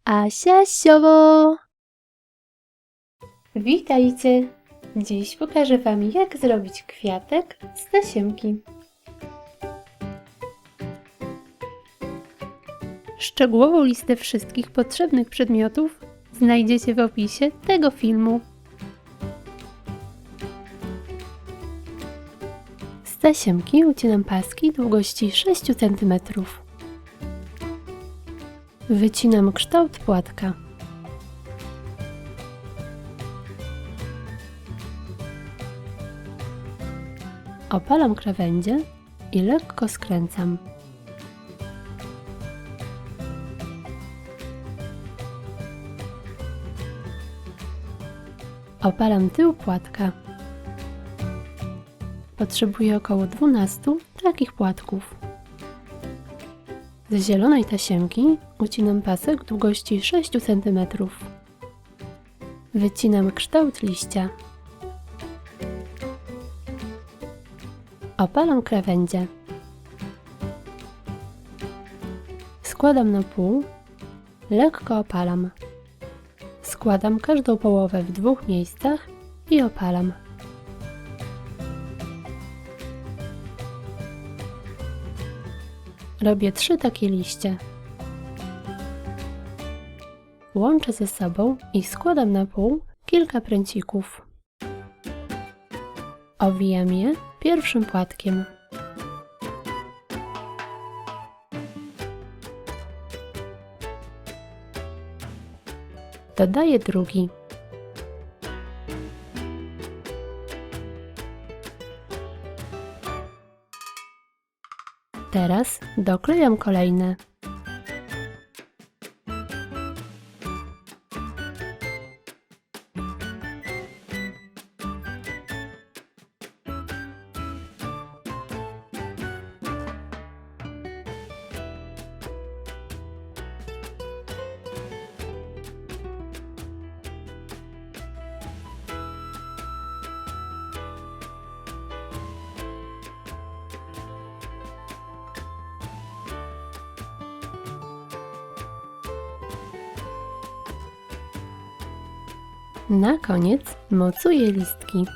Asia Siowo! Witajcie! Dziś pokażę Wam, jak zrobić kwiatek z tasiemki. Szczegółową listę wszystkich potrzebnych przedmiotów znajdziecie w opisie tego filmu. Z tasiemki ucinam paski długości 6 cm. Wycinam kształt płatka. Opalam krawędzie i lekko skręcam. Opalam tył płatka. Potrzebuję około 12 takich płatków. Z zielonej tasiemki ucinam pasek długości 6 cm. Wycinam kształt liścia. Opalam krawędzie. Składam na pół, lekko opalam. Składam każdą połowę w 2 miejscach i opalam. Robię 3 takie liście. Łączę ze sobą i składam na pół kilka pręcików. Owijam je pierwszym płatkiem. Dodaję drugi. Teraz doklejam kolejne. Na koniec mocuję listki.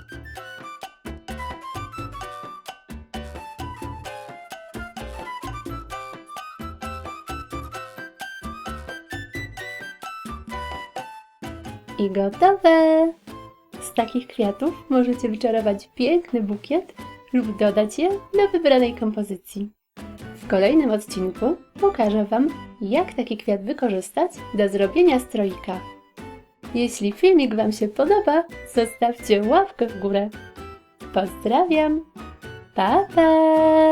I gotowe! Z takich kwiatów możecie wyczarować piękny bukiet lub dodać je do wybranej kompozycji. W kolejnym odcinku pokażę Wam, jak taki kwiat wykorzystać do zrobienia stroika. Jeśli filmik Wam się podoba, zostawcie łapkę w górę. Pozdrawiam! Pa, pa!